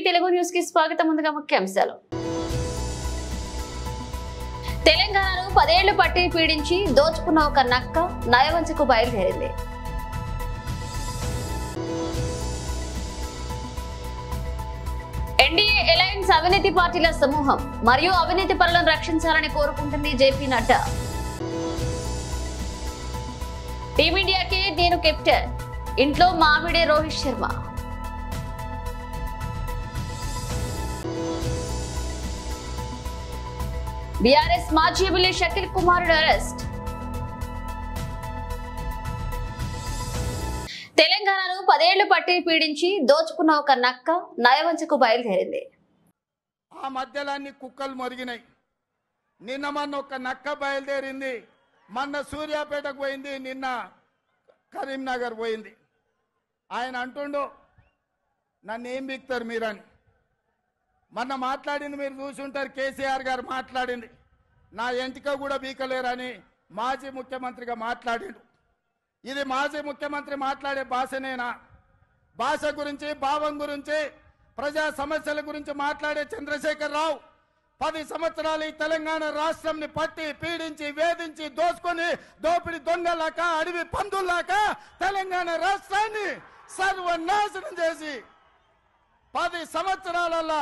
Telugu news కి స్వాగతం. ముందుగా ముఖ్యాంశాలు. తెలంగాణను 10 ఏళ్లు పట్టి పీడించి దోచుకున్న ఒక నక్క నయవంచకు బయలుదేరింది. ఎన్డీఏ అలయన్స్ అవినీతి పార్టీల సమూహం మరియు అవినీతి పరులను రక్షించాలని కోరుకుంటుంది జేపీ నడ్డా. టీమిండియాకి నేను కెప్టెన్, ఇంట్లో మామిడే రోహిత్ శర్మ. బీఆర్ఎస్ మాజీ ఎమ్మెల్యే షకీల్ కుమారుడు అరెస్ట్. తెలంగాణను 10 ఏళ్లు పట్టి పీడించి దోచుకున్న ఒక నక్క నయవంచకు బయలుదేరింది. ఆ మధ్యలాన్ని కుక్కలు మొరిగినాయి. నిన్న మొన్న ఒక నక్క బయలుదేరింది. మొన్న సూర్యాపేటకు పోయింది, నిన్న కరీంనగర్ పోయింది. ఆయన అంటుండు నన్ను ఏం బిక్తారు మీరని. మొన్న మాట్లాడింది మీరు చూసుంటారు, కేసీఆర్ గారు మాట్లాడింది. నా ఎంటిక కూడా బీకలేరని మాజీ ముఖ్యమంత్రిగా మాట్లాడిండు. ఇది మాజీ ముఖ్యమంత్రి మాట్లాడే భాషనేనా? భాష గురించి, భావం గురించి, ప్రజా సమస్యల గురించి మాట్లాడే చంద్రశేఖర్ రావు 10 సంవత్సరాలు ఈ తెలంగాణ రాష్ట్రంని పట్టి పీడించి వేధించి దోసుకొని దోపిడి దొంగలాక అడవి పందుల్లాక తెలంగాణ రాష్ట్రాన్ని సర్వనాశనం చేసి 10 సంవత్సరాలలో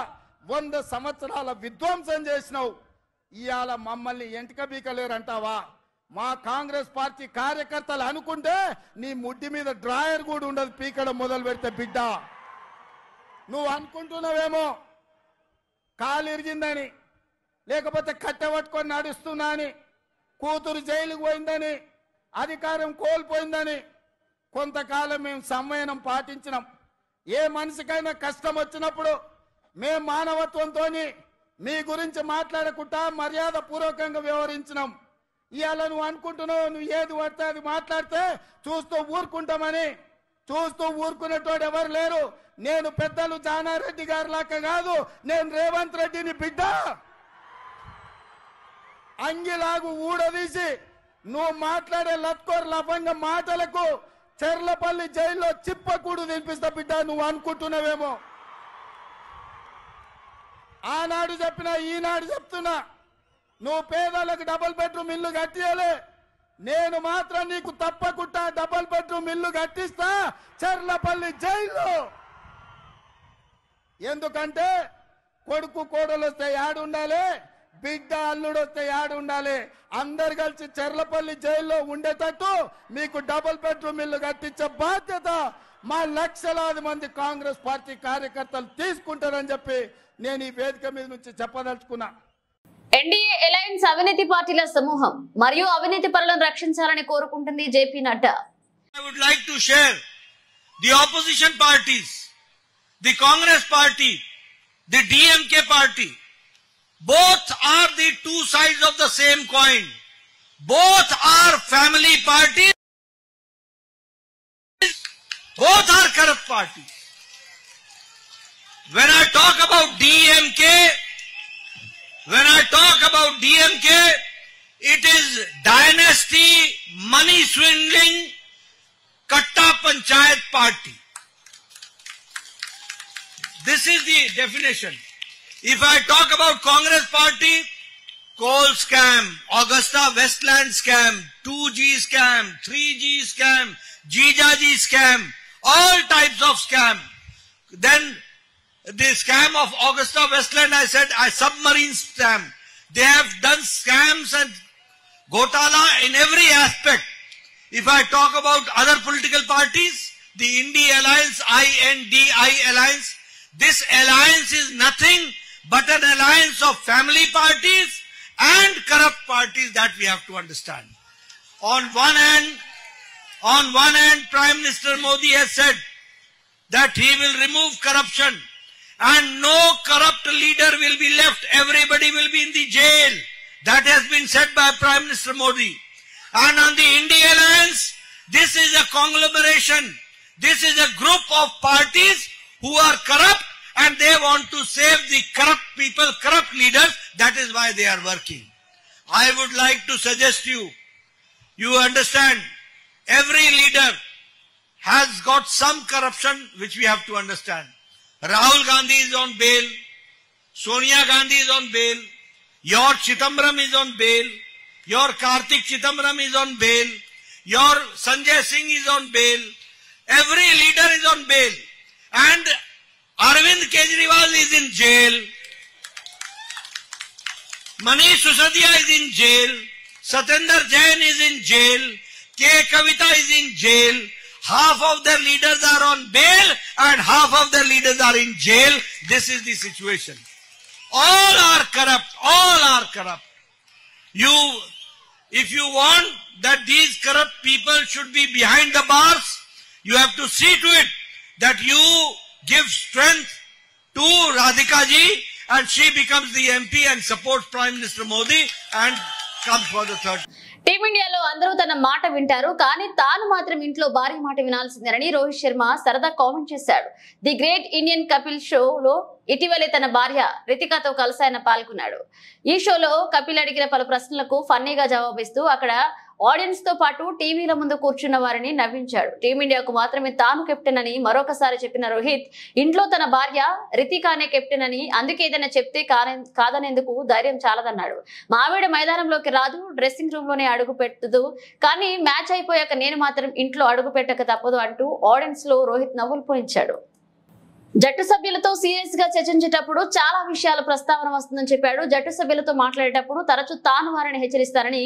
100 సంవత్సరాల విధ్వంసం చేసినావు. ఇవాళ మమ్మల్ని ఎంటిక బీకలేరంటావా? మా కాంగ్రెస్ పార్టీ కార్యకర్తలు అనుకుంటే నీ ముడ్డి మీద డ్రాయర్ కూడా ఉండదు పీకడం మొదలు పెడితే. బిడ్డ నువ్వు అనుకుంటున్నావేమో కాలు ఇరిగిందని, లేకపోతే కట్టె పట్టుకొని నడుస్తున్నా అని, కూతురు జైలుకు పోయిందని, అధికారం కోల్పోయిందని. కొంతకాలం మేము సంయమనం పాటించినాం. ఏ మనిషికైనా కష్టం వచ్చినప్పుడు మేము మానవత్వంతో మీ గురించి మాట్లాడకుండా మర్యాద పూర్వకంగా వ్యవహరించినాం. ఇవాళ నువ్వు అనుకుంటున్నావు నువ్వు ఏది పడితే అది మాట్లాడితే చూస్తూ ఊరుకుంటామని. చూస్తూ ఊరుకునేటోడు ఎవరు లేరు. నేను పెద్దలు జానారెడ్డి గారి లాగా కాదు, నేను రేవంత్ రెడ్డిని బిడ్డ. అంగిలాగు ఊడదీసి నువ్వు మాట్లాడే లత్కోర్ లభంగా మాటలకు చెర్లపల్లి జైల్లో చిప్పకూడు తినిపిస్తా బిడ్డ. నువ్వు అనుకుంటున్నావేమో. ఆనాడు చెప్పినా ఈనాడు చెప్తున్నా, నువ్వు పేదలకు డబుల్ బెడ్రూమ్ ఇల్లు కట్టియలే. నేను మాత్రం నీకు తప్పకుండా డబుల్ బెడ్రూమ్ ఇల్లు కట్టిస్తా చెర్లపల్లి జైల్లో. ఎందుకంటే కొడుకు కోడలు వస్తే యాడు ఉండాలి, బిడ్డ అల్లుడు వస్తే యాడు ఉండాలి. అందరు కలిసి చెర్లపల్లి జైల్లో ఉండేటట్టు మీకు డబుల్ బెడ్రూమ్ ఇల్లు కట్టించే బాధ్యత మా లక్షలాది మంది కాంగ్రెస్ పార్టీ కార్యకర్తలు తీసుకుంటారని చెప్పి నేను ఈ వేదిక మీద నుంచి చెప్పదలుచుకున్నా. ఎన్డీఏ అలయన్స్ అవినీతి పార్టీల సమూహం మరియు అవినీతి పరులను రక్షించాలని కోరుకుంటుంది JP Nadda. I would like to share the opposition parties, the Congress party, the DMK party. Both are the two sides of the same coin. Both are family parties. Both are corrupt parties. When I talk about DMK, it is dynasty, money swindling, Katta Panchayat party. This is the definition. If I talk about Congress party, coal scam, Augusta Westland scam, 2G scam, 3G scam, Jijaji scam, all types of scam. Then the scam of Augusta Westland, I said, a submarine scam. They have done scams and Gotala in every aspect. If I talk about other political parties, the India Alliance, INDI Alliance, this alliance is nothing but an alliance of family parties and corrupt parties that we have to understand. On one hand, Prime Minister Modi has said that he will remove corruption and no corrupt leader will be left. Everybody will be in the jail. That has been said by Prime Minister Modi. And on the India Alliance, this is a conglomeration. This is a group of parties who are corrupt and they want to save the corrupt people, corrupt leaders. That is why they are working. I would like to suggest you understand, every leader has got some corruption which we have to understand. Rahul Gandhi is on bail. Sonia Gandhi is on bail. Your Chidambaram is on bail. Your Kartik Chidambaram is on bail. Your Sanjay Singh is on bail. Every leader is on bail. And Arvind Kejriwal is in jail. Manish Sisodia is in jail. Satyendra Jain is in jail. K. Kavita is in jail. Half of their leaders are on bail and half of their leaders are in jail. This is the situation. All are corrupt. All are corrupt. If you want that these corrupt people should be behind the bars, you have to see to it that you give strength to Radhika ji and she becomes the MP and supports Prime Minister Modi and comes for the third. టీమిండియాలో అందరూ తన మాట వింటారు, కానీ తాను మాత్రం ఇంట్లో భార్య మాట వినాల్సిందేనని రోహిత్ శర్మ సరదా కామెంట్ చేశాడు. ది గ్రేట్ ఇండియన్ కపిల్ షోలో ఇటీవలే తన భార్య రితికాతో కలిసి ఆయన పాల్గొన్నాడు. ఈ షోలో కపిల్ అడిగిన పలు ప్రశ్నలకు ఫన్నీగా జవాబిస్తూ అక్కడ ఆడియన్స్ తో పాటు టీవీల ముందు కూర్చున్న వారిని నవ్వించాడు. టీమిండియాకు మాత్రమే తాను కెప్టెన్ అని మరొకసారి చెప్పిన రోహిత్ ఇంట్లో తన భార్య రితికానే కెప్టెన్ అని, అందుకే ఏదైనా చెప్తే కాదనేందుకు ధైర్యం చాలదన్నాడు. మావిడ మైదానంలోకి రాదు, డ్రెస్సింగ్ రూమ్ లోనే అడుగు పెట్టదు, కానీ మ్యాచ్ అయిపోయాక నేను మాత్రం ఇంట్లో అడుగు పెట్టక తప్పదు అంటూ ఆడియన్స్ లో రోహిత్ నవ్వులు పోయించాడు. జట్టు సభ్యులతో సీరియస్ గా చర్చించేటప్పుడు చాలా విషయాల ప్రస్తావన వస్తుందని చెప్పాడు. జట్టు సభ్యులతో మాట్లాడేటప్పుడు తరచూ తాను వారిని హెచ్చరిస్తారని,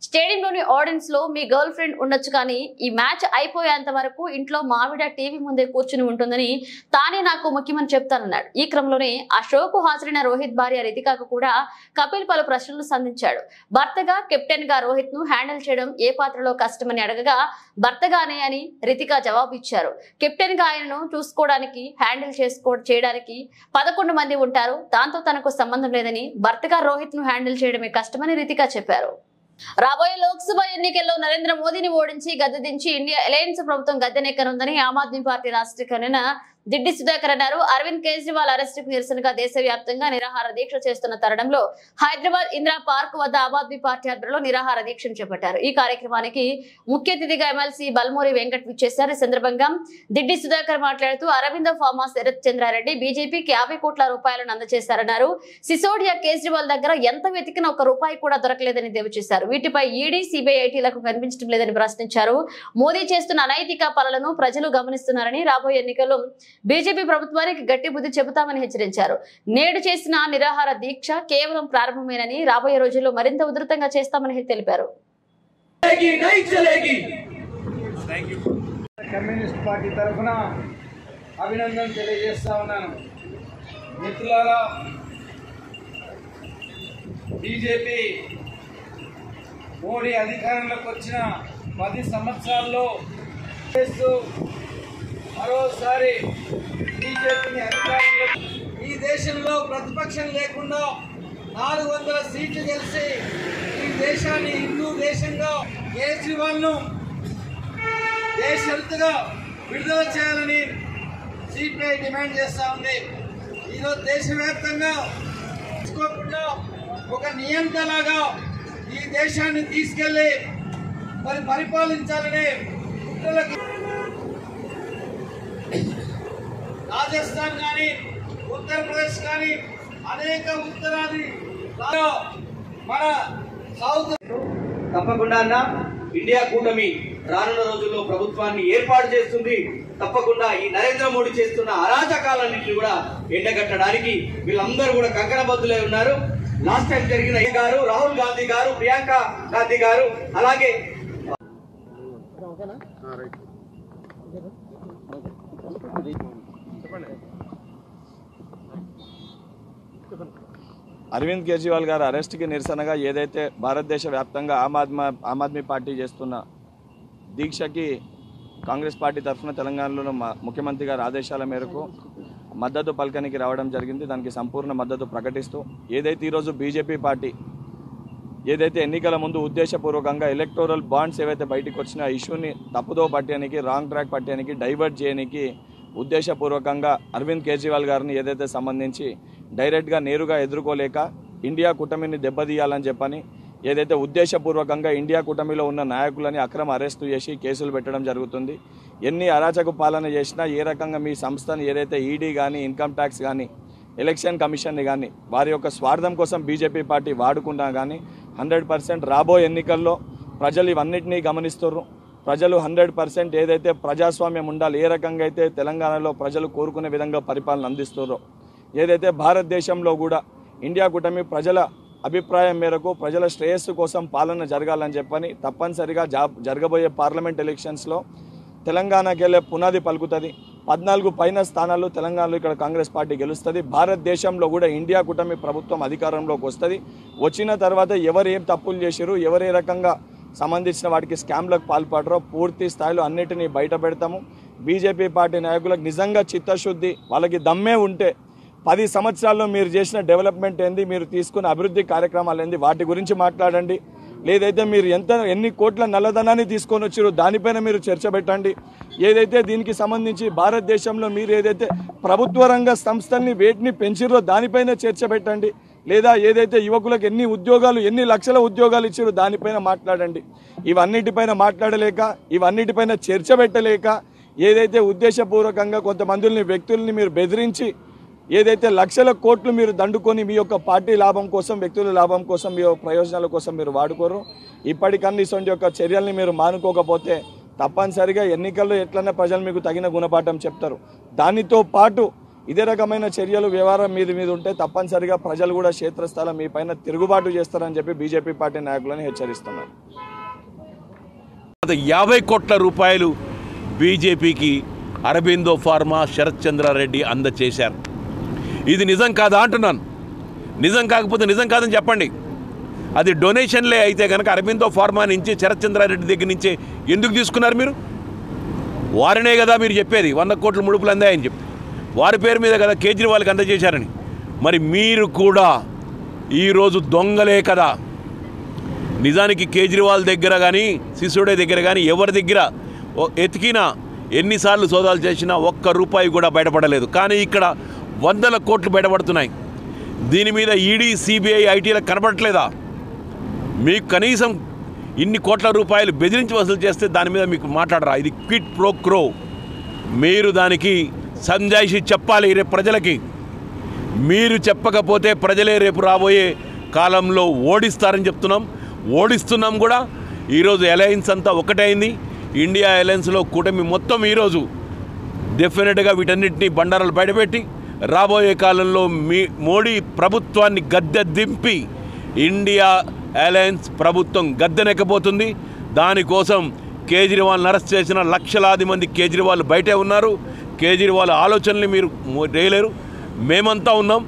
స్టేడియంలోని ఆడియన్స్ లో మీ గర్ల్ ఫ్రెండ్ ఉండొచ్చు, కానీ ఈ మ్యాచ్ అయిపోయేంత వరకు ఇంట్లో మావిడ టీవీ ముందే కూర్చుని ఉంటుందని, తానే నాకు ముఖ్యమని చెప్తానన్నాడు. ఈ క్రమంలోనే ఆ షోకు హాజరైన రోహిత్ భార్య రితికాకు కూడా కపిల్ పలు ప్రశ్నలు సంధించాడు. భర్తగా కెప్టెన్ గా రోహిత్ ను హ్యాండిల్ చేయడం ఏ పాత్రలో కష్టమని అడగగా భర్తగానే అని రితికా జవాబు ఇచ్చారు. కెప్టెన్ గా ఆయనను చూసుకోవడానికి హ్యాండిల్ చేయడానికి 11 మంది ఉంటారు, దాంతో తనకు సంబంధం లేదని, భర్తగా రోహిత్ ను హ్యాండిల్ చేయడమే కష్టమని రితికా చెప్పారు. రాబోయే లోక్సభ ఎన్నికల్లో నరేంద్ర మోదీని ఓడించి గద్దె దించి ఇండియా అలయన్స్ ప్రభుత్వం గద్దెనెక్కనుందని ఆమ్ ఆద్మీ పార్టీ రాష్ట్ర కన్వీనర్ దిడ్డి సుధాకర్ అన్నారు. అరవింద్ కేజ్రీవాల్ అరెస్టుకు నిరసనగా దేశవ్యాప్తంగా నిరాహార దీక్ష చేస్తున్న తరుణంలో హైదరాబాద్ ఇందిరా పార్క్ వద్ద ఆమ్ ఆద్మీ పార్టీ ఆధ్వర్యంలో నిరాహార దీక్షను చేపట్టారు. ఈ కార్యక్రమానికి ముఖ్య అతిథిగా ఎమ్మెల్సీ బల్మూరి వెంకట్ విచ్చేశారు. ఈ సందర్భంగా దిడ్డి సుధాకర్ మాట్లాడుతూ అరవింద ఫార్మా శరత్ చంద్రారెడ్డి బీజేపీకి 50 కోట్ల రూపాయలను అందజేశారన్నారు. సిసోడియా కేజ్రీవాల్ దగ్గర ఎంత వెతికినా ₹1 కూడా దొరకలేదని దేవి చేశారు. వీటిపై ఈడీ, సిబిఐ, ఐటీలకు కనిపించడం లేదని ప్రశ్నించారు. మోదీ చేస్తున్న అనైతిక పాలనను ప్రజలు గమనిస్తున్నారని, రాబోయే ఎన్నికల్లో బీజేపీ ప్రభుత్వానికి గట్టి బుద్ధి చెబుతామని హెచ్చరించారు. నేడు చేసిన నిరాహార దీక్ష కేవలం ప్రారంభమేనని, రాబోయే రోజుల్లో మరింత ఉధృతంగా చేస్తామని తెలిపారు. కమ్యూనిస్ట్ పార్టీ తరఫున అభినందన తెలియజేస్తా ఉన్నాను. మిత్రులారా, బీజేపీ మోడీ అధికారంలోకి వచ్చిన 10 సంవత్సరాల్లో మరోసారి బీజేపీని అధికారంలో ఈ దేశంలో ప్రతిపక్షం లేకుండా 400 సీట్లు గెలిచి ఈ దేశాన్ని హిందూ దేశంగా కేజ్రీవాల్ను దేశవ్యాప్తంగా విడుదల చేయాలని సిపిఐ డిమాండ్ చేస్తూ ఉంది. ఈరోజు దేశవ్యాప్తంగా తీసుకోకుండా ఒక నియంత్రణగా ఈ దేశాన్ని తీసుకెళ్లి మరి పరిపాలించాలని కుట్రలకి రాజస్థాన్ కానీ ఉత్తరప్రదేశ్ కానీ అనేక ఉత్తరాది మన సౌత్ తప్పకుండా అన్న ఇండియా కూటమి రానున్న రోజుల్లో ప్రభుత్వాన్ని ఏర్పాటు చేస్తుంది. తప్పకుండా ఈ నరేంద్ర మోడీ చేస్తున్న అరాచకాలన్నింటినీ కూడా ఎండగట్టడానికి వీళ్ళందరూ కూడా కంకణబద్దులై ఉన్నారు. లాస్ట్ టైం జరిగిన గారు, రాహుల్ గాంధీ గారు, ప్రియాంక గాంధీ గారు, అలాగే అరవింద్ కేజ్రీవాల్ గారు అరెస్ట్కి నిరసనగా ఏదైతే భారతదేశ వ్యాప్తంగా ఆమ్ ఆద్మీ పార్టీ చేస్తున్న దీక్షకి కాంగ్రెస్ పార్టీ తరఫున తెలంగాణలో ముఖ్యమంత్రి గారి ఆదేశాల మేరకు మద్దతు పలకనికి రావడం జరిగింది. దానికి సంపూర్ణ మద్దతు ప్రకటిస్తూ ఏదైతే ఈరోజు బీజేపీ పార్టీ ఏదైతే ఎన్నికల ముందు ఉద్దేశపూర్వకంగా ఎలక్టోరల్ బాండ్స్ ఏవైతే బయటకు వచ్చినా ఇష్యూని తప్పుదో పట్టడానికి, రాంగ్ ట్రాక్ పట్టడానికి, డైవర్ట్ చేయడానికి ఉద్దేశపూర్వకంగా అరవింద్ కేజ్రీవాల్ గారిని ఏదైతే సంబంధించి డైరెక్ట్గా నేరుగా ఎదుర్కోలేక ఇండియా కూటమిని దెబ్బతీయాలని చెప్పని ఏదైతే ఉద్దేశపూర్వకంగా ఇండియా కూటమిలో ఉన్న నాయకులని అక్రమ అరెస్టు చేసి కేసులు పెట్టడం జరుగుతుంది. ఎన్ని అరాచక పాలన చేసినా ఏ రకంగా మీ సంస్థను ఏదైతే ఈడీ కానీ ఇన్కమ్ ట్యాక్స్ కానీ ఎలక్షన్ కమిషన్ని కానీ వారి యొక్క స్వార్థం కోసం బీజేపీ పార్టీ వాడుకున్నా కానీ 100% రాబోయే ఎన్నికల్లో ప్రజలు ఇవన్నిటినీ గమనిస్తున్నారు. ప్రజలు 100% ఏదైతే ప్రజాస్వామ్యం ఉండాలి, ఏ రకంగా అయితే తెలంగాణలో ప్రజలు కోరుకునే విధంగా పరిపాలన అందిస్తున్నారో, ఏదైతే భారతదేశంలో కూడా ఇండియా కూటమి ప్రజల అభిప్రాయం మేరకు ప్రజల శ్రేయస్సు కోసం పాలన జరగాలని చెప్పని తప్పనిసరిగా జరగబోయే పార్లమెంట్ ఎలక్షన్స్లో తెలంగాణకి వెళ్ళే పునాది పలుకుతుంది. 14 పైన స్థానాలు తెలంగాణలో ఇక్కడ కాంగ్రెస్ పార్టీ గెలుస్తుంది. భారతదేశంలో కూడా ఇండియా కూటమి ప్రభుత్వం అధికారంలోకి వస్తుంది. వచ్చిన తర్వాత ఎవరు ఏం తప్పులు చేశారు, ఎవరు ఏ రకంగా సంబంధించిన వాటికి స్కామ్లకు పాల్పడరో పూర్తి స్థాయిలో అన్నిటినీ బయట పెడతాము. బీజేపీ పార్టీ నాయకులకు నిజంగా చిత్తశుద్ధి, వాళ్ళకి దమ్మే ఉంటే 10 సంవత్సరాల్లో మీరు చేసిన డెవలప్మెంట్ ఏంది, మీరు తీసుకున్న అభివృద్ధి కార్యక్రమాలు ఏంది, వాటి గురించి మాట్లాడండి. లేదైతే మీరు ఎన్ని కోట్ల నల్లధనాన్ని తీసుకొని వచ్చారో దానిపైన మీరు చర్చ పెట్టండి. ఏదైతే దీనికి సంబంధించి భారతదేశంలో మీరు ఏదైతే ప్రభుత్వ రంగ సంస్థల్ని వేటిని పెంచిరో దానిపైన చర్చ పెట్టండి. లేదా ఏదైతే యువకులకు ఎన్ని లక్షల ఉద్యోగాలు ఇచ్చారో దానిపైన మాట్లాడండి. ఇవన్నిటిపైన మాట్లాడలేక, ఇవన్నిటిపైన చర్చ పెట్టలేక, ఏదైతే ఉద్దేశపూర్వకంగా కొంతమందిని వ్యక్తుల్ని మీరు బెదిరించి ఏదైతే లక్షల కోట్లు మీరు దండుకొని మీ యొక్క పార్టీ లాభం కోసం, వ్యక్తుల లాభం కోసం, మీ ప్రయోజనాల కోసం మీరు వాడుకోరు. ఇప్పటికన్నా ఇటువంటి యొక్క చర్యల్ని మీరు మానుకోకపోతే తప్పనిసరిగా ఎన్నికల్లో ఎట్లన్నా ప్రజలు మీకు తగిన గుణపాఠం చెప్తారు. దానితో పాటు ఇదే రకమైన చర్యలు వ్యవహారం మీద ఉంటే తప్పనిసరిగా ప్రజలు కూడా క్షేత్రస్థాయిలో మీ పైన తిరుగుబాటు చేస్తారని చెప్పి బీజేపీ పార్టీ నాయకులను హెచ్చరిస్తున్నారు. 50 కోట్ల రూపాయలు బీజేపీకి అరబిందో ఫార్మా శరత్ చంద్రారెడ్డి అందజేశారు. ఇది నిజం కాదా అంటున్నాను. నిజం కాకపోతే నిజం కాదని చెప్పండి. అది డొనేషన్లే అయితే కనుక అరబిందో ఫార్మా నుంచి శరత్ చంద్రారెడ్డి దగ్గర నుంచి ఎందుకు తీసుకున్నారు మీరు? వారినే కదా మీరు చెప్పేది 100 కోట్ల ముడుపులు అందాయని చెప్పి, వారి పేరు మీద కదా కేజ్రీవాల్కి అందజేశారని. మరి మీరు కూడా ఈరోజు దొంగలే కదా. నిజానికి కేజ్రీవాల్ దగ్గర కానీ సిసోడే దగ్గర కానీ ఎవరి దగ్గర ఎతికినా ఎన్నిసార్లు సోదాలు చేసినా ₹1 కూడా బయటపడలేదు. కానీ ఇక్కడ 100 కోట్లు బయటపడుతున్నాయి. దీని మీద ఈడీ, సిబిఐ, ఐటీలకు కనబడట్లేదా? మీకు కనీసం ఇన్ని కోట్ల రూపాయలు బెదిరించి వసూలు చేస్తే దాని మీద మీకు మాట్లాడరా? ఇది క్విట్ ప్రో క్రో. మీరు దానికి సంజాయిషి చెప్పాలి రేపు ప్రజలకి. మీరు చెప్పకపోతే ప్రజలే రేపు రాబోయే కాలంలో ఓడిస్తారని చెప్తున్నాం, ఓడిస్తున్నాం కూడా. ఈరోజు అలయన్స్ అంతా ఒకటైంది. ఇండియా అలయన్స్లో కూటమి మొత్తం ఈరోజు డెఫినెట్గా వీటన్నిటినీ బండారాలు బయటపెట్టి రాబోయే కాలంలో మోడీ ప్రభుత్వాన్ని గద్దె దింపి ఇండియా అలయన్స్ ప్రభుత్వం గద్దెనెక్కబోతుంది. దానికోసం కేజ్రీవాల్ని అరెస్ట్ చేసిన లక్షలాది మంది కేజ్రీవాల్ బయటే ఉన్నారు. కేజ్రీవాల్ ఆలోచనలు మీరు చేయలేరు. మేమంతా ఉన్నాం.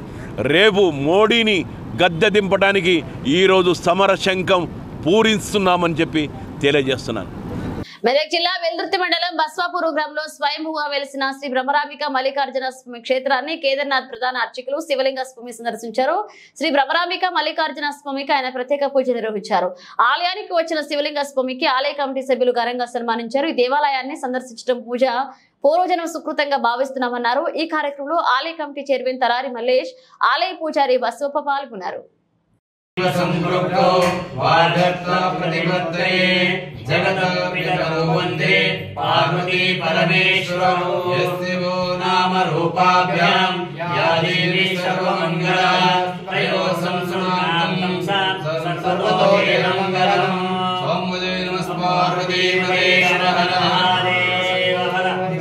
రేపు మోడీని గద్దె దింపడానికి ఈరోజు సమర శంఖం పూరిస్తున్నామని చెప్పి తెలియజేస్తున్నాను. మెదక్ జిల్లా వెల్దుర్తి మండలం బస్వాపూర్ గ్రామంలో స్వయంభూగా వెలిసిన శ్రీ బ్రహ్మరాంబిక మల్లికార్జున స్వామి క్షేత్రాన్ని కేదార్నాథ్ ప్రధాన అర్చకులు శివలింగ స్వామి సందర్శించారు. శ్రీ బ్రహ్మరాంబిక మల్లికార్జున స్వామికి ఆయన ప్రత్యేక పూజ నిర్వహించారు. ఆలయానికి వచ్చిన శివలింగ స్వామికి ఆలయ కమిటీ సభ్యులు ఘనంగా సన్మానించారు. ఈ దేవాలయాన్ని సందర్శించడం పూజ పూర్వజన్మ సుకృతంగా భావిస్తున్నామన్నారు. ఈ కార్యక్రమంలో ఆలయ కమిటీ చైర్మన్ తరారి మల్లేష్, ఆలయ పూజారి బస్వప్ప పాల్గొన్నారు. సంపృక్తో వార్ధత్వ ప్రతిపత్తయే జగతపితరో వందే పార్వతీ పరమేశ్వరో యస్యో నామ రూపాభ్యాం యా దేవీ సర్వమంగళా త్రయో సంసనాతం సర్వతో మంగళం సోమదే నమస్పార్వతీ పరమేశ్వర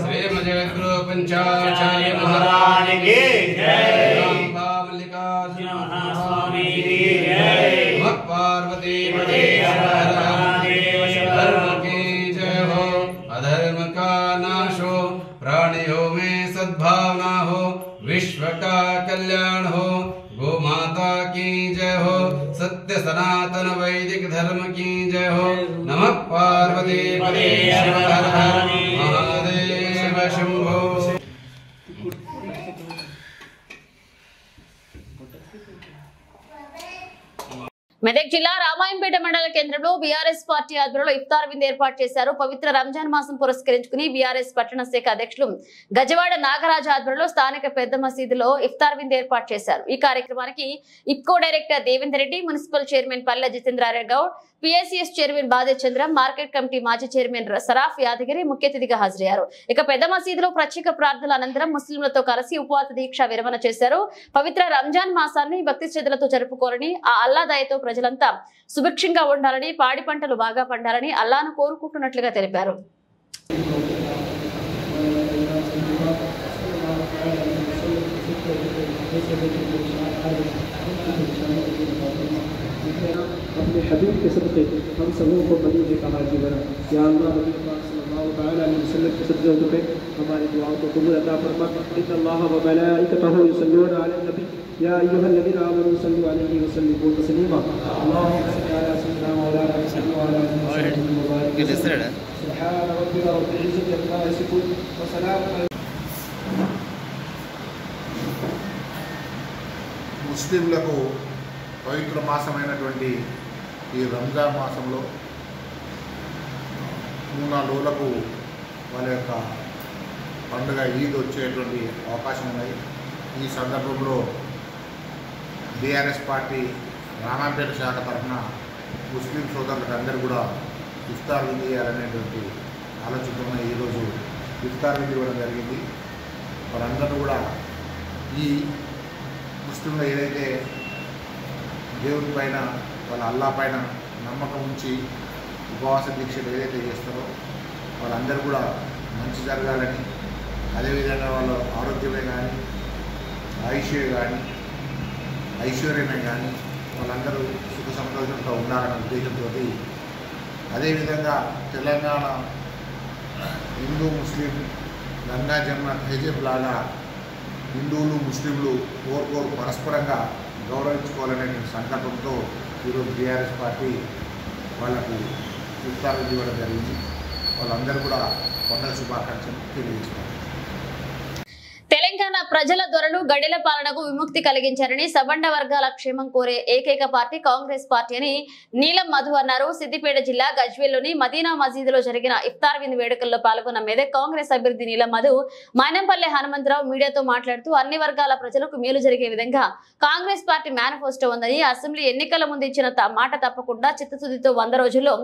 శ్రీమదే గురు పంచాచార్య మహారాజ్ కి జై. पार्वती धर्म की जय हो, अधर्म का नाश हो, प्राणियों में सद्भावना हो, विश्व का कल्याण हो, गो माता की जय हो, सत्य सनातन वैदिक धर्म की जय हो. नमः पार्वती महादेव शंभो. మెదక్ జిల్లా రామాయంపేట మండల కేంద్రంలో బీఆర్ఎస్ పార్టీ ఆధ్వర్యంలో ఇఫ్తార్ విందు ఏర్పాటు చేశారు. పవిత్ర రంజాన్ మాసం పురస్కరించుకుని బీఆర్ఎస్ పట్టణ శాఖ అధ్యక్షులు గజవాడ నాగరాజు ఆధ్వర్యంలో స్థానిక పెద్ద మసీదులో ఇఫ్తార్ విందు ఏర్పాటు చేశారు. ఈ కార్యక్రమానికి ఇప్కో director Devender Reddy, municipal chairman Palle Jitendra Goud, PSCS chairman Bade Chandra, market committee మాజీ చైర్మన్ సరాఫ్ యాదగిరి ముఖ్య అతిథిగా హాజరయ్యారు. ఇక పెద్ద మసీదులో ప్రత్యేక ప్రార్థనల అనంతరం ముస్లింలతో కలిసి ఉపవాస దీక్ష విరమణ చేశారు. పవిత్ర రంజాన్ మాసాన్ని భక్తి శ్రద్ధలతో జరుపుకోవాలని, ఆ అల్లా దయతో ప్రజలంతా సుభిక్షంగా ఉండాలని, పాడి పంటలు బాగా పండాలని అల్లాను కోరుకుంటున్నట్లుగా తెలిపారు. अपने हबीब के सदक़े हम सबों को बनी ने कहा कि बना या अल्लाह नबी पाक सल्लल्लाहु अलैहि वसल्लम के सदक़े पे हमारी दुआओं को कबूल अता फरमा। इन्नल्लाह व मलाइकतहु युसल्लूना अलन नबी या अय्युहल्लज़ीना आमनू सल्लु अलैहि व सल्लिमू तस्लीमा। अल्लाहुम्मा सल्लि अला सय्यिदिना मौलाना मुहम्मद के लिस्टेड सुभान रब्बिका रब्बिल इज्जति अम्मा यसिफून व सलामुन ముస్లింలకు పవిత్ర మాసమైనటువంటి ఈ రంజాన్ మాసంలో 3-4 రోజులకు వాళ్ళ యొక్క పండుగ ఈద్ వచ్చేటువంటి అవకాశం ఉన్నాయి. ఈ సందర్భంలో బీఆర్ఎస్ పార్టీ రామాంపేట శాఖ తరఫున ముస్లిం సోదరులకు అందరూ కూడా ఇఫ్తార్ విందు చేయాలనేటువంటి ఆలోచనతో ఈరోజు ఇఫ్తార్ విందు ఇవ్వడం జరిగింది. వారందరూ కూడా ఈ ముస్లింలు ఏదైతే దేవుని పైన వాళ్ళ అల్లా పైన నమ్మకం ఉంచి ఉపవాస దీక్షలు ఏదైతే చేస్తారో వాళ్ళందరూ కూడా మంచి జరగాలని, అదేవిధంగా వాళ్ళ ఆరోగ్యమే కానీ ఐశ్వర్యమే కానీ వాళ్ళందరూ సుఖ సంతోషంతో ఉండాలనే ఉద్దేశంతో, అదేవిధంగా తెలంగాణ హిందూ ముస్లిం గంగా జమున తహజీబ్ లాగా హిందువులు ముస్లింలు కోరుకోరు పరస్పరంగా గౌరవించుకోవాలనే సంకల్పంతో ఈరోజు బీఆర్ఎస్ పార్టీ వాళ్లకు ఇఫ్తార్ ఇవ్వడం జరిగింది. వాళ్ళందరూ కూడా పండుగ శుభాకాంక్షలు తెలియజేస్తున్నారు. తెలంగాణ ప్రజల దొరలు గడిల పాలనకు విముక్తి కలిగించారని, సబండ వర్గాల క్షేమం కోరే ఏకైక పార్టీ కాంగ్రెస్ పార్టీ అని నీలం మధు అన్నారు. సిద్దిపేట జిల్లా గజ్వేల్లోని మదీనా మసీదులో జరిగిన ఇఫ్తార్ విందు వేడుకల్లో పాల్గొన్న మెదక్ కాంగ్రెస్ అభ్యర్థి నీలం మధు మైనంపల్లె హనుమంతరావు మీడియాతో మాట్లాడుతూ అన్ని వర్గాల ప్రజలకు మేలు జరిగే విధంగా కాంగ్రెస్ పార్టీ మేనిఫెస్టో ఉందని, అసెంబ్లీ ఎన్నికల ముందు ఇచ్చిన మాట తప్పకుండా చిత్తశుద్ధితో 100 రోజుల్లో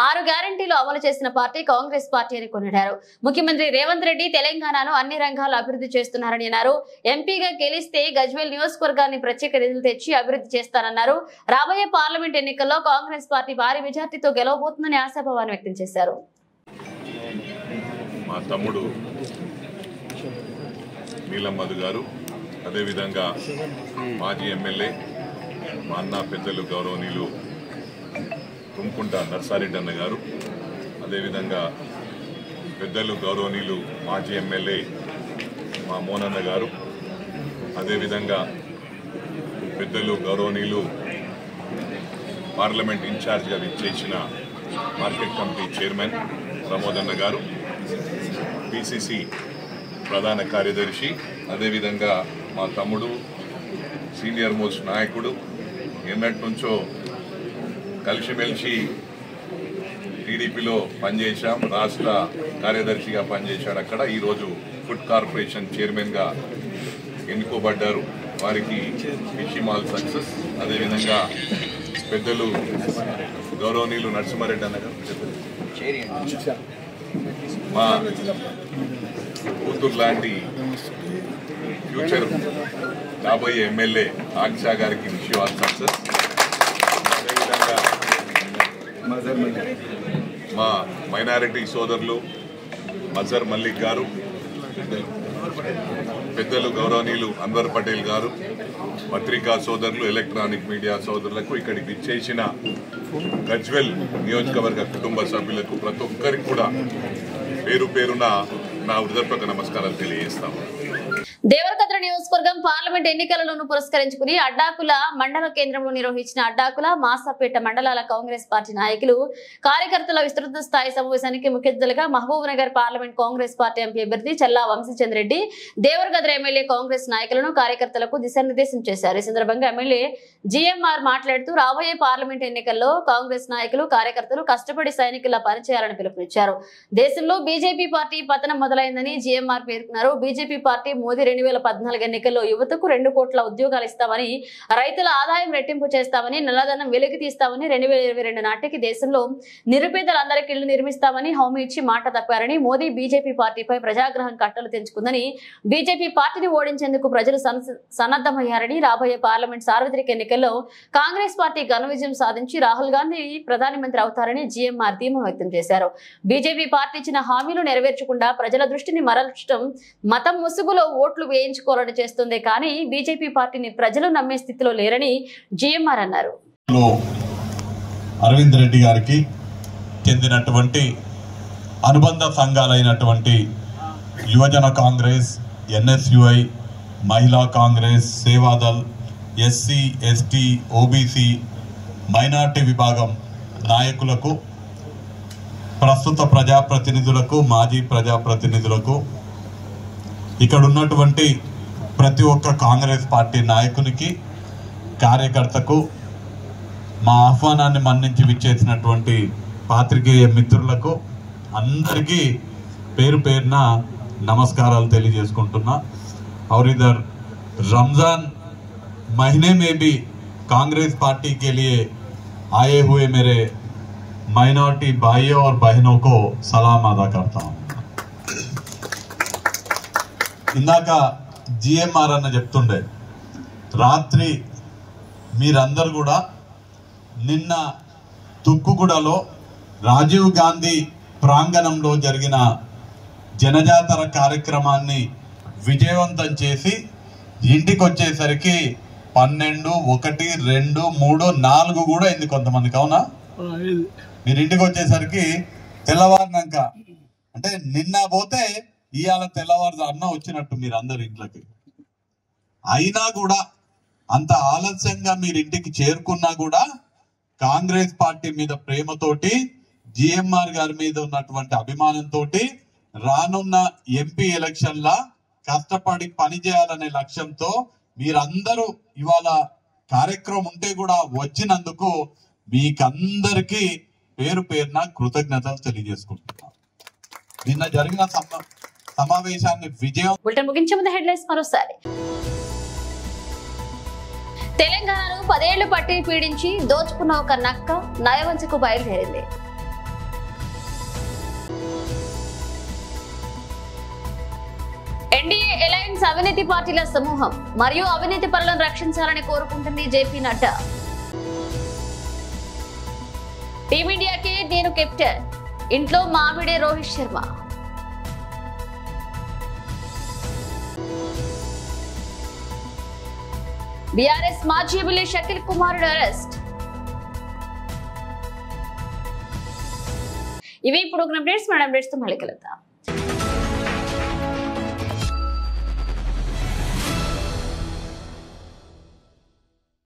6 గ్యారంటీలు అమలు చేసిన పార్టీ కాంగ్రెస్ పార్టీ అని కొనియాడారు. ముఖ్యమంత్రి రేవంత్ రెడ్డి తెలంగాణను అన్ని రంగాల్లో అభివృద్ధి చేస్తున్నారని అన్నారు. ఎంపీగా గెలిస్తే గజ్వేల్ నియోజకవర్గాన్ని ప్రత్యేక నిధులు తెచ్చి అభివృద్ధి చేస్తానన్నారు. రాబోయే పార్లమెంట్ ఎన్నికల్లో కాంగ్రెస్ పార్టీ భారీ మెజార్టీతో గెలవబోతుందని ఆశాభావాన్ని వ్యక్తం చేశారు. మా తమ్ముడు నీలం మధు గారు, అదేవిధంగా మాజీ ఎమ్మెల్యే మా అన్న పెద్దలు గౌరవనీయులు తుమ్కుంట నర్సారెడ్డి అన్న గారు, అదేవిధంగా పెద్దలు గౌరవనీయులు మాజీ ఎమ్మెల్యే మా మోనన్న గారు, అదేవిధంగా పెద్దలు గౌరవనీయులు పార్లమెంట్ ఇన్ఛార్జ్గా విచ్చేసిన మార్కెట్ కమిటీ చైర్మన్ ప్రమోదన్న గారు, పిసిసి ప్రధాన కార్యదర్శి, అదేవిధంగా మా తమ్ముడు సీనియర్ మోస్ట్ నాయకుడు, ఎన్నటి నుంచో కలిసిమెలిసి టీడీపీలో పనిచేశాం, రాష్ట్ర కార్యదర్శిగా పనిచేశాడు. అక్కడ ఈరోజు ఫుడ్ కార్పొరేషన్ చైర్మన్గా ఎన్నుకోబడ్డారు. వారికి విషింగ్ ఆల్ సక్సెస్. అదేవిధంగా పెద్దలు గౌరవనీయులు నరసింహారెడ్డి అన్నగారు, మా కూతురు లాంటి ఫ్యూచర్ కాబోయే ఎమ్మెల్యే ఆక్షా గారికి విషింగ్ ఆల్ సక్సెస్. అదేవిధంగా మా మైనారిటీ సోదరులు మజర్ మల్లిక్ గారు, పెద్దలు గౌరవనీయులు అన్వర్ పటేల్ గారు, పత్రికా సోదరులు, ఎలక్ట్రానిక్ మీడియా సోదరులకు, ఇక్కడికి విచ్చేసిన గజ్వేల్ నియోజకవర్గ కుటుంబ సభ్యులకు ప్రతి ఒక్కరికి కూడా పేరు పేరున నా హృదయపూర్వక నమస్కారాలు తెలియజేస్తాము. దేవరకద్ర నియోజకవర్గం పార్లమెంట్ ఎన్నికలను పురస్కరించుకుని అడ్డాకుల మండల కేంద్రంలో నిర్వహించిన అడ్డాకుల మాసాపేట మండలాల కాంగ్రెస్ పార్టీ నాయకులు కార్యకర్తల విస్తృత స్థాయి సమావేశానికి ముఖ్య అతిథులుగా Mahbubnagar parliament Congress party MP అభ్యర్థి చల్లా వంశీచంద్ర రెడ్డి దేవరకద్ర ఎమ్మెల్యే కాంగ్రెస్ నాయకులను కార్యకర్తలకు దిశానిర్దేశం చేశారు. ఈ సందర్భంగా ఎమ్మెల్యే జిఎంఆర్ మాట్లాడుతూ రాబోయే పార్లమెంట్ ఎన్నికల్లో కాంగ్రెస్ నాయకులు కార్యకర్తలు కష్టపడి సైనికుల్లా పనిచేయాలని పిలుపునిచ్చారు. దేశంలో బీజేపీ పార్టీ పతనం మొదలైందని జిఎంఆర్ పేర్కొన్నారు. బీజేపీ పార్టీ మోదీ 2014 ఎన్నికల్లో యువతకు 2 కోట్ల ఉద్యోగాలు ఇస్తామని, రైతుల ఆదాయం రెట్టింపు చేస్తామని, నల్లధనం వెలికి తీస్తామని, 2022 నాటికి దేశంలో నిరుపేదలందరికీ ఇళ్లు నిర్మిస్తామని హామీ ఇచ్చి మాట తప్పారని, మోదీ బీజేపీ పార్టీపై ప్రజాగ్రహం కట్టలు తెంచుకుందని, బీజేపీ పార్టీని ఓడించేందుకు ప్రజలు సన్నద్ధమయ్యారని, రాబోయే పార్లమెంట్ సార్వత్రిక ఎన్నికల్లో కాంగ్రెస్ పార్టీ ఘన విజయం సాధించి రాహుల్ గాంధీ ప్రధానమంత్రి అవుతారని జిఎంఆర్ ధీమా వ్యక్తం చేశారు. బీజేపీ పార్టీ ఇచ్చిన హామీలు నెరవేర్చకుండా ప్రజల దృష్టిని మరల్చడం మతం ముసుగులో ఓట్లు వేయించుకోవాలని చేస్తుంది కానీ బీజేపీ పార్టీని ప్రజలు నమ్మే స్థితిలో లేరని జిఎంఆర్ అన్నారు. అరవింద్ రెడ్డి గారికి చెందినటువంటి అనుబంధ సంఘాలైనటువంటి యువజన కాంగ్రెస్, ఎన్ఎస్యుఐ, మహిళా Congress, Seva Dal, SC, ST, OBC, minority విభాగం నాయకులకు, ప్రస్తుత ప్రజాప్రతినిధులకు, మాజీ ప్రజాప్రతినిధులకు, ఇక్కడ ఉన్నటువంటి ప్రతి ఒక్క కాంగ్రెస్ పార్టీ నాయకునికి, కార్యకర్తకు, మా ఆహ్వానాన్ని మన్నించి విచ్చేసినటువంటి పాత్రికేయ మిత్రులకు అందరికీ పేరు పేరున నమస్కారాలు తెలియజేసుకుంటున్నా. और इधर रमजान महीने में भी कांग्रेस पार्टी के लिए आए हुए मेरे माइनॉरिटी भाइयों और बहनों को सलाम अदा करता हूँ. ఇందాక జిఎంఆర్ అన్న చెప్తుండే, రాత్రి మీరందరూ కూడా నిన్న తుక్కుగూడలో రాజీవ్ గాంధీ ప్రాంగణంలో జరిగిన జనజాతర కార్యక్రమాన్ని విజయవంతం చేసి ఇంటికి వచ్చేసరికి 12, 1, 2, 3, 4 కూడా అయింది కొంతమందికి. అవునా? మీరు ఇంటికి వచ్చేసరికి తెల్లవారినాక, అంటే నిన్న పోతే ఇవాళ తెల్లవారుజామున వచ్చినట్టు మీరు అందరు ఇంట్లోకి. అయినా కూడా అంత ఆలస్యంగా మీరు ఇంటికి చేరుకున్నా కూడా కాంగ్రెస్ పార్టీ మీద ప్రేమతోటి, జిఎంఆర్ గారి మీద ఉన్నటువంటి అభిమానంతో రానున్న ఎంపీ ఎలక్షన్ల కష్టపడి పనిచేయాలనే లక్ష్యంతో మీరందరూ ఇవాళ కార్యక్రమం ఉంటే కూడా వచ్చినందుకు మీకందరికీ పేరు పేరున కృతజ్ఞతలు తెలియజేసుకుంటున్నాం. నిన్న జరిగిన సమావేశాన్ని విజయం. బులెటిన్ ముగించే ముందు హెడ్లైన్స్ మరోసారి. తెలంగాణను 10 ఏళ్లు పట్టి పీడించి దోచుకున్న ఒక నక్క నయవంచకు బయలుదేరింది. ఎన్డీఏ అలయన్స్ అవినీతి పార్టీల సమూహం మరియు అవినీతి పరులను రక్షించాలని కోరుకుంటుంది జేపీ నడ్డా. టీమిండియాకి నేను కెప్టెన్, ఇంట్లో మామిడే రోహిత్ శర్మ. బీఆర్ఎస్ మాజీ ఎమ్మెల్యే షకీల్ కుమారుడు అరెస్ట్. ఇవి ఇప్పుడు అప్డేట్స్. మన అప్డేట్స్ తో మళ్ళీ కలుద్దాం.